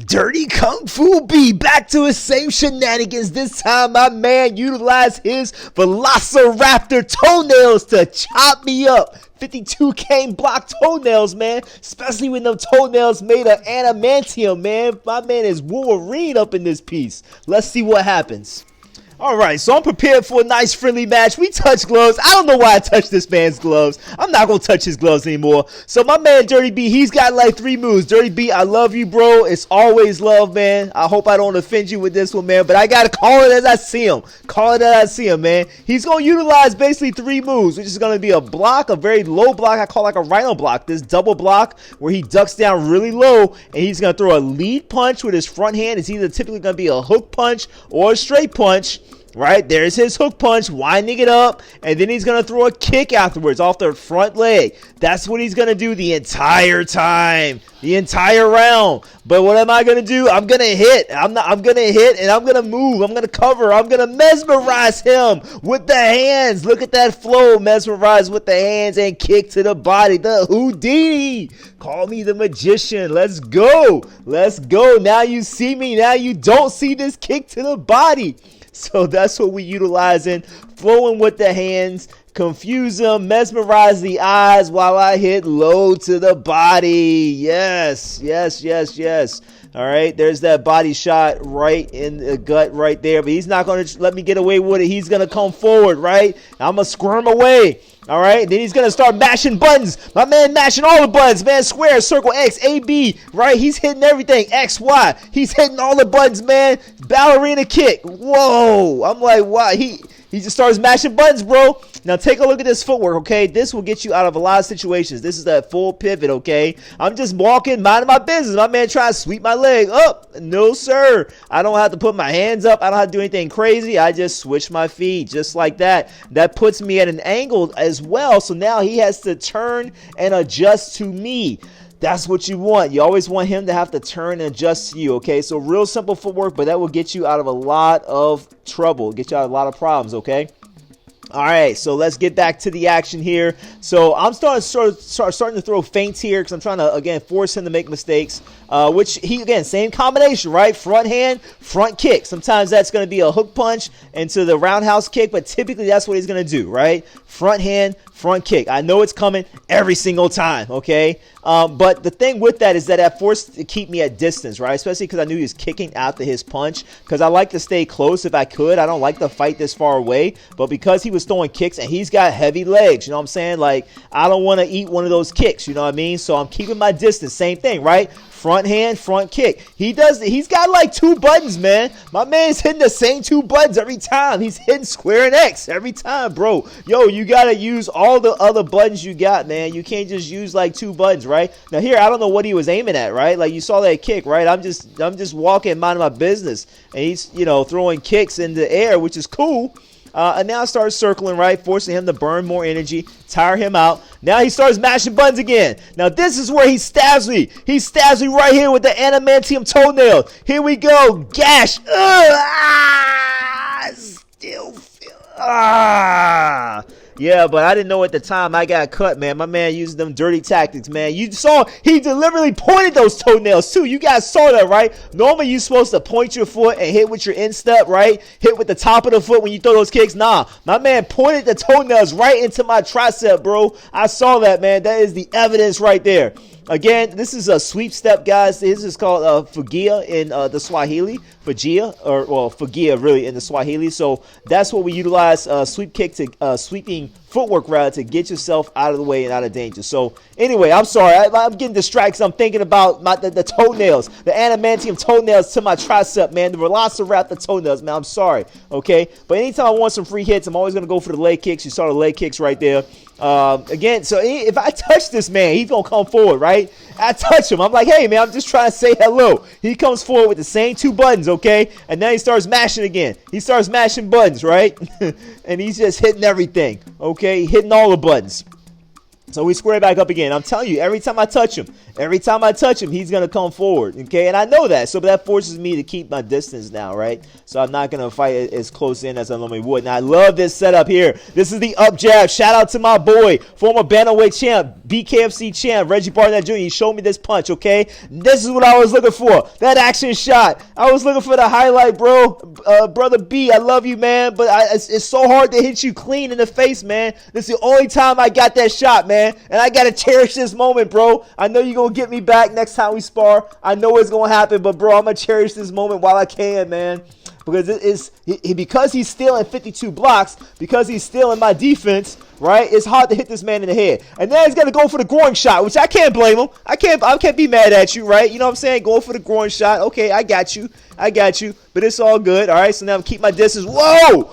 Dirty Kung Fu B back to his same shenanigans. This time my man utilized his Velociraptor toenails to chop me up. 52 cane block toenails, man. Especially when them toenails made of adamantium, man. My man is Wolverine up in this piece. Let's see what happens. Alright, so I'm prepared for a nice friendly match. We touch gloves. I don't know why I touched this man's gloves. I'm not going to touch his gloves anymore. So my man Dirty B, he's got like 3 moves. Dirty B, I love you, bro. It's always love, man. I hope I don't offend you with this one, man. But I got to call it as I see him. Call it as I see him, man. He's going to utilize basically 3 moves, which is going to be a block, a very low block. I call like a rhino block. This double block where he ducks down really low. And he's going to throw a lead punch with his front hand. It's either typically going to be a hook punch or a straight punch. Right, there's his hook punch, winding it up, and then he's going to throw a kick afterwards off the front leg. That's what he's going to do the entire time, the entire round. But what am I going to do? I'm going to hit. I'm going to hit, and I'm going to move. I'm going to cover. I'm going to mesmerize him with the hands. Look at that flow. Mesmerize with the hands and kick to the body. The Houdini. Call me the magician. Let's go. Let's go. Now you see me. Now you don't see this kick to the body. So that's what we utilizing, flowing with the hands, confuse them, mesmerize the eyes while I hit low to the body. Yes, yes, yes, yes. All right, there's that body shot right in the gut right there. But he's not going to let me get away with it. He's going to come forward, right? I'm going to squirm away. All right, then he's going to start mashing buttons. My man mashing all the buttons, man. Square, circle, X, A, B, right? He's hitting everything. X, Y. He's hitting all the buttons, man. Ballerina kick. Whoa. I'm like, wow. He just starts mashing buttons, bro. Now take a look at this footwork, okay? This will get you out of a lot of situations. This is that full pivot, okay? I'm just walking, minding my business. My man trying to sweep my leg up. No, sir. I don't have to put my hands up. I don't have to do anything crazy. I just switch my feet just like that. That puts me at an angle as well. So now he has to turn and adjust to me. That's what you want. You always want him to have to turn and adjust to you, okay? So real simple footwork, but that will get you out of a lot of trouble, get you out of a lot of problems, okay? All right, so let's get back to the action here. So I'm starting to throw feints here because I'm trying to, again, force him to make mistakes, which he, again, same combination, right? Front hand, front kick. Sometimes that's going to be a hook punch into the roundhouse kick, but typically that's what he's going to do, right? Front hand, front kick. I know it's coming every single time, okay? But the thing with that is that forced to keep me at distance, right? Especially because I knew he was kicking after his punch. Because I like to stay close if I could. I don't like to fight this far away. But because he was throwing kicks and he's got heavy legs, you know what I'm saying? Like, I don't want to eat one of those kicks, you know what I mean? So I'm keeping my distance. Same thing, right? Front hand, front kick. He's got like 2 buttons, man. My man's hitting the same 2 buttons every time. He's hitting square and X every time, bro. Yo, you got to use all the other buttons you got, man. You can't just use like 2 buttons, right? Now here, I don't know what he was aiming at, right? Like you saw that kick, right? I'm just walking, minding my business. And he's, you know, throwing kicks in the air, which is cool. And now I start circling, right, forcing him to burn more energy, tire him out. Now he starts mashing buttons again. Now this is where he stabs me. He stabs me right here with the adamantium toenail. Here we go. Gash. Still feel. Yeah, but I didn't know at the time I got cut, man. My man using them dirty tactics, man. You saw he deliberately pointed those toenails, too. You guys saw that, right? Normally, you're supposed to point your foot and hit with your instep, right? Hit with the top of the foot when you throw those kicks. Nah, my man pointed the toenails right into my tricep, bro. I saw that, man. That is the evidence right there. Again, this is a sweep step, guys. This is called Fagia in the Swahili. Fagia, or Fagia, really, in the Swahili. So that's what we utilize, sweep kick to sweeping footwork rather to get yourself out of the way and out of danger. So anyway, I'm sorry. I'm getting distracted 'cause I'm thinking about the toenails, the adamantium toenails to my tricep, man. The Velociraptor toenails, man. I'm sorry, okay? But anytime I want some free hits, I'm always going to go for the leg kicks. You saw the leg kicks right there. Again, so if I touch this man, he's going to come forward, right? I touch him. I'm like, hey, man, I'm just trying to say hello. He comes forward with the same 2 buttons, okay? And then he starts mashing again. He starts mashing buttons, right? And he's just hitting everything, okay? Hitting all the buttons. So we square back up again. I'm telling you, every time I touch him, he's going to come forward, okay? And I know that, so that forces me to keep my distance now, right? So I'm not going to fight as close in as I normally would. And I love this setup here. This is the up jab. Shout out to my boy, former bantamweight champ, BKFC champ, Reggie Barnett Jr. He showed me this punch, okay? This is what I was looking for, that action shot. I was looking for the highlight, bro. Brother B, I love you, man, but it's so hard to hit you clean in the face, man. This is the only time I got that shot, man. And I got to cherish this moment, bro. I know you're going to get me back next time we spar. I know it's going to happen, but, bro, I'm going to cherish this moment while I can, man. Because because he's stealing 52 blocks, because he's stealing my defense, right? It's hard to hit this man in the head. And then he's going to go for the groin shot, which I can't blame him. I can't be mad at you, right? You know what I'm saying? Go for the groin shot. Okay, I got you. But it's all good. All right, so now keep my distance. Whoa.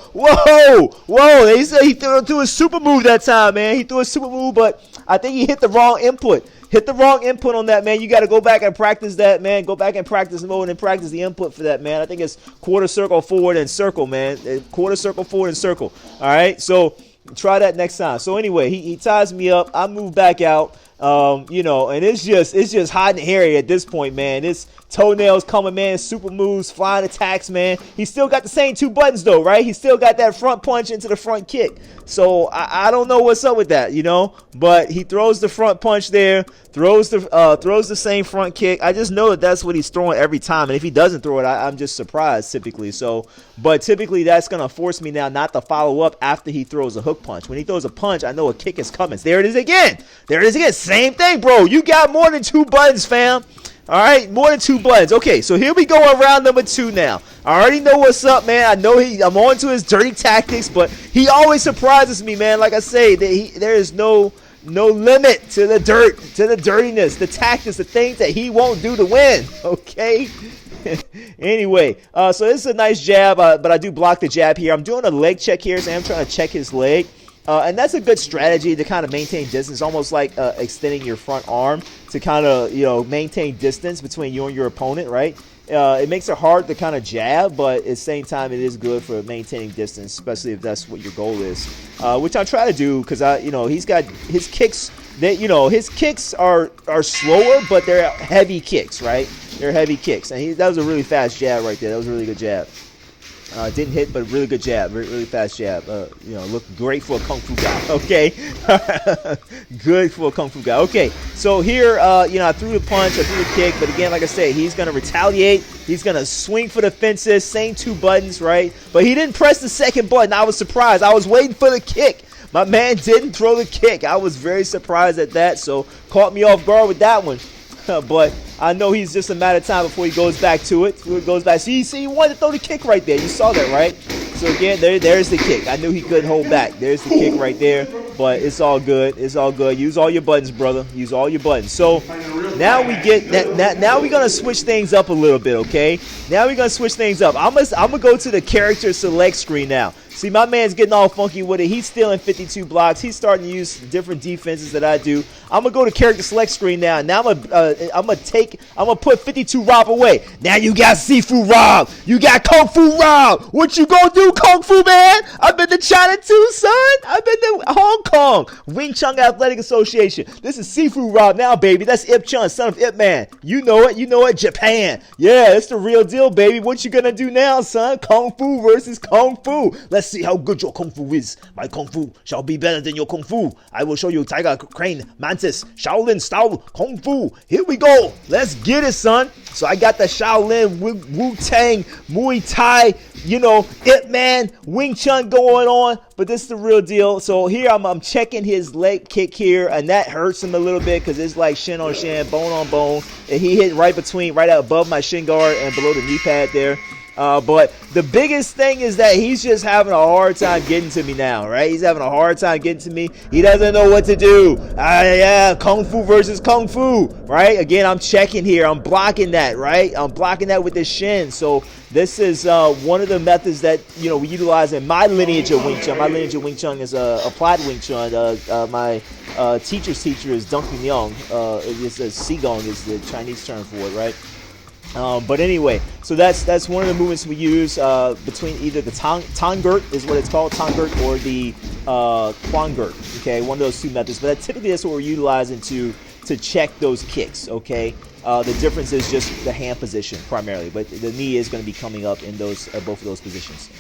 He said he threw a super move that time, man. He threw a super move, but I think he hit the wrong input. On that, man. You got to go back and practice that, man. Go back and practice mode and practice the input for that, man. I think it's quarter circle forward and circle, man. Quarter circle forward and circle. All right, so try that next time. So anyway, he ties me up. I move back out. You know, and it's just hot and hairy at this point, man. It's toenails coming, man. Super moves, flying attacks, man. He still got the same 2 buttons though, right? He still got that front punch into the front kick. So I don't know what's up with that, you know. But he throws the front punch there, throws the same front kick. I just know that's what he's throwing every time. And if he doesn't throw it, I'm just surprised typically. But typically that's gonna force me now not to follow up after he throws a hook punch. When he throws a punch, I know a kick is coming. There it is again. Same thing, bro. You got more than 2 buttons, fam. All right, more than 2 buttons. Okay, so here we go on round number 2 now. I already know what's up, man. I know I'm on to his dirty tactics, but he always surprises me, man. Like I say, there is no limit to the dirt, to the dirtiness, the tactics, the things that he won't do to win. Okay. Anyway, so this is a nice jab, but I do block the jab here. I'm doing a leg check here, so I'm trying to check his leg. And that's a good strategy to kind of maintain distance, almost like extending your front arm to kind of, you know, maintain distance between you and your opponent, right? It makes it hard to kind of jab, but at the same time, it is good for maintaining distance, especially if that's what your goal is, which I try to do because he's got his kicks. His kicks are slower, but they're heavy kicks, right? They're heavy kicks, and that was a really fast jab right there. That was a really good jab. Didn't hit, but really good jab. Really fast jab. Looked great for a Kung Fu guy. Okay. Good for a Kung Fu guy. Okay. So here, I threw the punch, I threw the kick, but again, like I say, he's going to retaliate. He's going to swing for the fences, same 2 buttons, right? But he didn't press the second button. I was surprised. I was waiting for the kick. My man didn't throw the kick. I was very surprised at that, so caught me off guard with that one. But I know he's just a matter of time before he goes back to it. See, he wanted to throw the kick right there. You saw that, right? So again, there's the kick. I knew he couldn't hold back. There's the kick right there. But it's all good. It's all good. Use all your buttons, brother. Use all your buttons. So now we get that. Now we're gonna switch things up a little bit, okay? Now we're gonna switch things up. I'm gonna go to the character select screen now. See, my man's getting all funky with it. He's stealing 52 blocks. He's starting to use different defenses that I do. I'm gonna go to character select screen now. Now I'm gonna put 52 Rob away. Now you got Sifu Rob. You got Kung Fu Rob. What you gonna do, Kung Fu man? I've been to China too, son. I've been to Hong Kong. Wing Chun Athletic Association. This is Sifu Rob now, baby. That's Ip Chun, son of Ip Man. You know it. Japan. Yeah, it's the real deal, baby. What you gonna do now, son? Kung Fu versus Kung Fu. Let's see how good your Kung Fu is. My Kung Fu shall be better than your Kung Fu. I will show you Tiger, Crane, Mantis, Shaolin style Kung Fu. Here we go. Let's get it, son. So I got the Shaolin, Wu-Tang, Muay Thai, Ip Man, Wing Chun going on. But this is the real deal. So here I'm checking his leg kick here, and that hurts him a little bit because it's like shin on shin, bone on bone. And he hit right above my shin guard and below the knee pad there. But the biggest thing is that he's just having a hard time getting to me now, right? He's having a hard time getting to me. He doesn't know what to do. Yeah, Kung Fu versus Kung Fu, right? Again, I'm checking here. I'm blocking that, right? I'm blocking that with the shin. So this is one of the methods that, we utilize in my lineage of Wing Chun. My lineage of Wing Chun is applied Wing Chun. My teacher's teacher is Duncan Young. It's Sigong is the Chinese term for it, right? But anyway, so that's one of the movements we use between either the Tongert is what it's called, Tongert, or the Kwangert. Okay, one of those two methods. But typically that's what we're utilizing to check those kicks. Okay, the difference is just the hand position primarily, but the knee is going to be coming up in those both of those positions.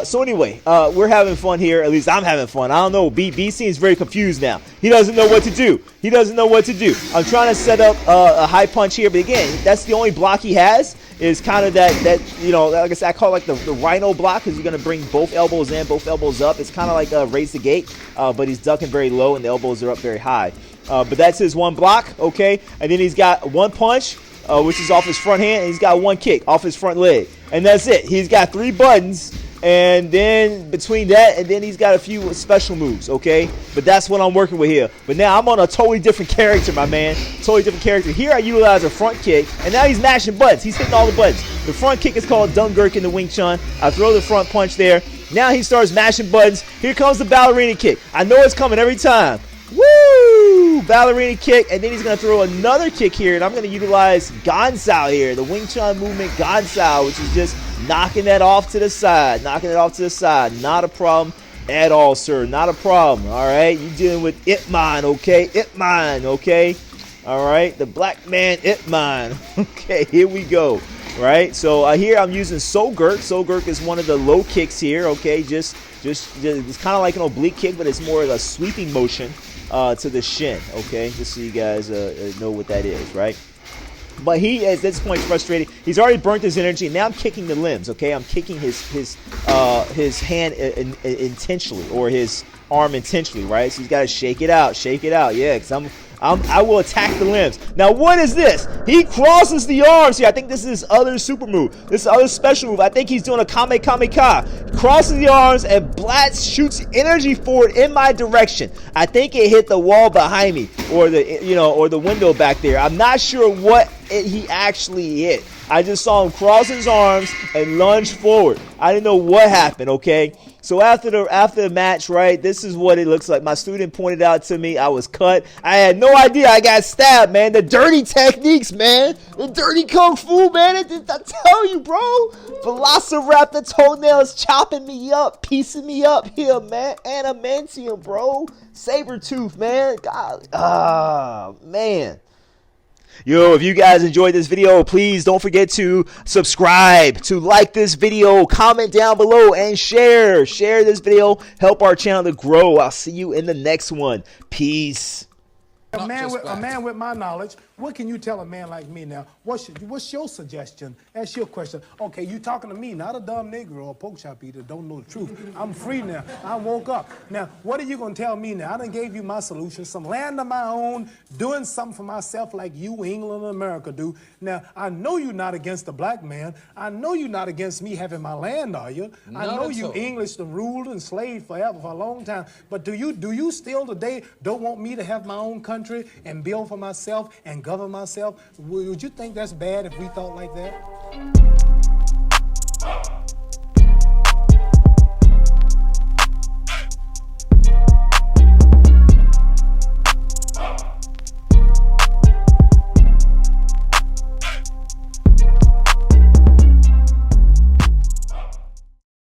So anyway, we're having fun here. At least I'm having fun. I don't know. B seems very confused now. He doesn't know what to do. He doesn't know what to do. I'm trying to set up a high punch here, but again, that's the only block he has. Is kind of that you know, like I said, I call it like the rhino block, because you're going to bring both elbows in, both elbows up. It's kind of like raise the gate, but he's ducking very low and the elbows are up very high. But that's his one block, okay? And then he's got one punch, which is off his front hand, and he's got one kick off his front leg. And that's it. He's got 3 buttons, and then between that, and then he's got a few special moves, okay? But that's what I'm working with here. But now I'm on a totally different character, my man. Totally different character. Here I utilize a front kick, and now he's mashing buttons. He's hitting all the buttons. The front kick is called Dungurk in the Wing Chun. I throw the front punch there. Now he starts mashing buttons. Here comes the ballerina kick. I know it's coming every time. Woo! Ballerina kick, and then he's going to throw another kick here, and I'm going to utilize Gansao here, the Wing Chun movement Gansao, which is just knocking that off to the side, Not a problem at all, sir. Not a problem, all right? You're dealing with Ip Man, okay? Ip Man, okay? All right? The black man Ip Man. Okay, here we go, right? So here I'm using Sogurk. Sogurk is one of the low kicks here, okay? Just it's kind of like an oblique kick, but it's more of a sweeping motion to the shin, okay? Just so you guys know what that is, right? But he, at this point, frustrated. He's already burnt his energy, and now I'm kicking the limbs, okay? I'm kicking his hand intentionally, or his arm intentionally, right? So he's got to shake it out, yeah, because I will attack the limbs. Now, what is this? He crosses the arms here. I think this is his other super move. This is other special move. I think he's doing a Kame Kame Ka. Crosses the arms, and Blatz shoots energy forward in my direction. I think it hit the wall behind me, or the window back there. I'm not sure what he actually hit. I just saw him cross his arms and lunge forward. I didn't know what happened, okay? So after the match, right, this is what it looks like. My student pointed out to me I was cut. I had no idea I got stabbed, man. The dirty techniques, man. The dirty kung fu, man. I tell you, bro. Velociraptor Toenails chopping me up, piecing me up here, man. Adamantium, bro. Sabertooth, man. God, man. Yo, if you guys enjoyed this video, please don't forget to subscribe, to like this video, comment down below, and share. Share this video. Help our channel to grow. I'll see you in the next one. Peace. A man with my knowledge, what can you tell a man like me now? What's your suggestion? That's your question. Okay, you talking to me, not a dumb Negro or pork chop eater, don't know the truth. I'm free now. I woke up. Now, what are you going to tell me now? I done gave you my solution, some land of my own, doing something for myself like you, England, and America do. Now, I know you're not against the black man. I know you're not against me having my land, are you? I know you English done ruled and slaved forever for a long time. But do you still today don't want me to have my own country and build for myself and govern myself? Would you think that's bad if we thought like that?